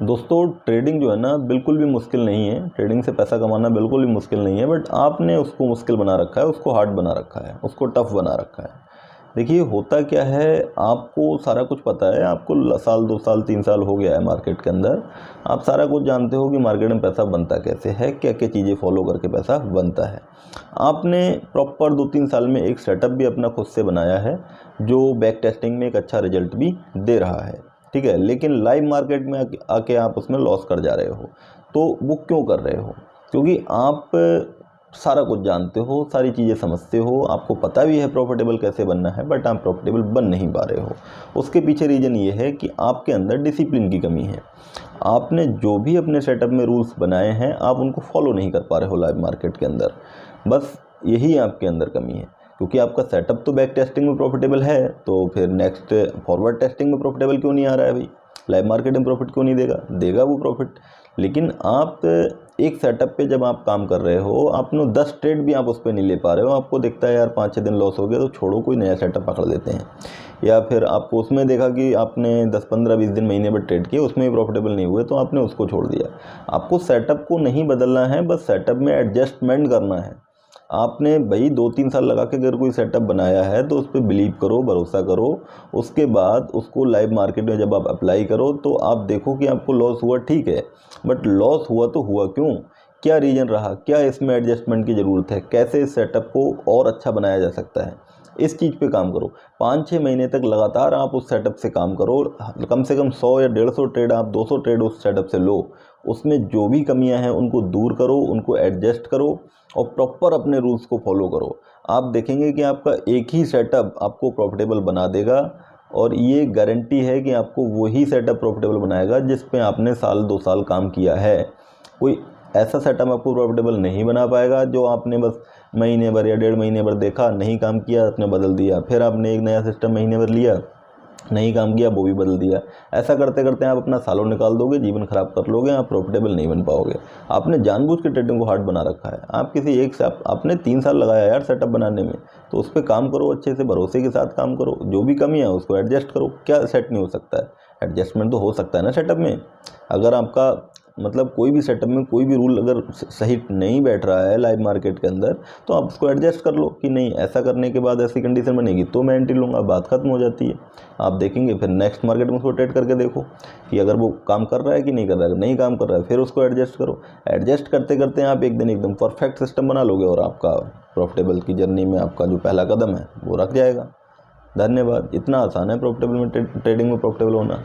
दोस्तों ट्रेडिंग जो है ना बिल्कुल भी मुश्किल नहीं है। ट्रेडिंग से पैसा कमाना बिल्कुल भी मुश्किल नहीं है, बट आपने उसको मुश्किल बना रखा है, उसको हार्ड बना रखा है, उसको टफ बना रखा है। देखिए होता क्या है, आपको सारा कुछ पता है, आपको साल 2 साल 3 साल हो गया है मार्केट के अंदर। आप सारा कुछ जानते हो कि मार्केट में पैसा बनता कैसे है, क्या क्या चीज़ें फॉलो करके पैसा बनता है। आपने प्रॉपर 2-3 साल में एक सेटअप भी अपना खुद से बनाया है जो बैक टेस्टिंग में एक अच्छा रिजल्ट भी दे रहा है, ठीक है। लेकिन लाइव मार्केट में आके आप उसमें लॉस कर जा रहे हो। तो वो क्यों कर रहे हो? क्योंकि आप सारा कुछ जानते हो, सारी चीज़ें समझते हो, आपको पता भी है प्रॉफिटेबल कैसे बनना है, बट आप प्रॉफिटेबल बन नहीं पा रहे हो। उसके पीछे रीज़न ये है कि आपके अंदर डिसिप्लिन की कमी है। आपने जो भी अपने सेटअप में रूल्स बनाए हैं, आप उनको फॉलो नहीं कर पा रहे हो लाइव मार्केट के अंदर। बस यही आपके अंदर कमी है, क्योंकि आपका सेटअप तो बैक टेस्टिंग में प्रॉफिटेबल है, तो फिर नेक्स्ट फॉरवर्ड टेस्टिंग में प्रॉफिटेबल क्यों नहीं आ रहा है भाई? लाइव मार्केट में प्रॉफिट क्यों नहीं देगा? देगा वो प्रॉफिट। लेकिन आप एक सेटअप पे जब आप काम कर रहे हो, आपने 10 ट्रेड भी आप उस पर नहीं ले पा रहे हो, आपको दिखता है यार 5-6 दिन लॉस हो गया तो छोड़ो, कोई नया सेटअप पकड़ लेते हैं। या फिर आपको उसमें देखा कि आपने 10-15-20 दिन महीने भर ट्रेड किए, उसमें भी प्रॉफिटेबल नहीं हुए तो आपने उसको छोड़ दिया। आपको सेटअप को नहीं बदलना है, बस सेटअप में एडजस्टमेंट करना है। आपने भाई 2-3 साल लगा के अगर कोई सेटअप बनाया है तो उस पर बिलीव करो, भरोसा करो। उसके बाद उसको लाइव मार्केट में जब आप अप्लाई करो तो आप देखो कि आपको लॉस हुआ, ठीक है, बट लॉस हुआ तो हुआ क्यों? क्या रीज़न रहा? क्या इसमें एडजस्टमेंट की ज़रूरत है? कैसे इस सेटअप को और अच्छा बनाया जा सकता है? इस चीज़ पे काम करो। 5-6 महीने तक लगातार आप उस सेटअप से काम करो। कम से कम 100 या 150 ट्रेड, आप 200 ट्रेड उस सेटअप से लो। उसमें जो भी कमियां हैं उनको दूर करो, उनको एडजस्ट करो और प्रॉपर अपने रूल्स को फॉलो करो। आप देखेंगे कि आपका एक ही सेटअप आपको प्रॉफिटेबल बना देगा, और ये गारंटी है कि आपको वही सेटअप प्रॉफिटेबल बनाएगा जिस पे आपने साल 2 साल काम किया है। कोई ऐसा सेटअप आपको प्रॉफिटेबल नहीं बना पाएगा जो आपने बस महीने भर या 1.5 महीने भर देखा, नहीं काम किया, आपने बदल दिया, फिर आपने एक नया सिस्टम महीने भर लिया, नहीं काम किया, वो भी बदल दिया। ऐसा करते करते आप अपना सालों निकाल दोगे, जीवन खराब कर लोगे, आप प्रॉफिटेबल नहीं बन पाओगे। आपने जानबूझ के ट्रेडिंग को हार्ड बना रखा है। आप किसी एक से आपने 3 साल लगाया यार सेटअप बनाने में, तो उस पर काम करो, अच्छे से भरोसे के साथ काम करो। जो भी कमी है उसको एडजस्ट करो। क्या सेट नहीं हो सकता है? एडजस्टमेंट तो हो सकता है ना सेटअप में। अगर आपका मतलब कोई भी सेटअप में कोई भी रूल अगर सही नहीं बैठ रहा है लाइव मार्केट के अंदर, तो आप उसको एडजस्ट कर लो कि नहीं, ऐसा करने के बाद ऐसी कंडीशन बनेगी तो मैं एंट्री लूँगा, बात खत्म हो जाती है। आप देखेंगे फिर नेक्स्ट मार्केट में उसको ट्रेड करके देखो कि अगर वो काम कर रहा है कि नहीं कर रहा है। अगर नहीं काम कर रहा है फिर उसको एडजस्ट करो। एडजस्ट करते करते आप एक दिन एकदम परफेक्ट सिस्टम बना लोगे और आपका प्रॉफिटेबल की जर्नी में आपका जो पहला कदम है वो रख जाएगा। धन्यवाद। इतना आसान है प्रॉफिटेबल में ट्रेडिंग में प्रॉफिटेबल होना।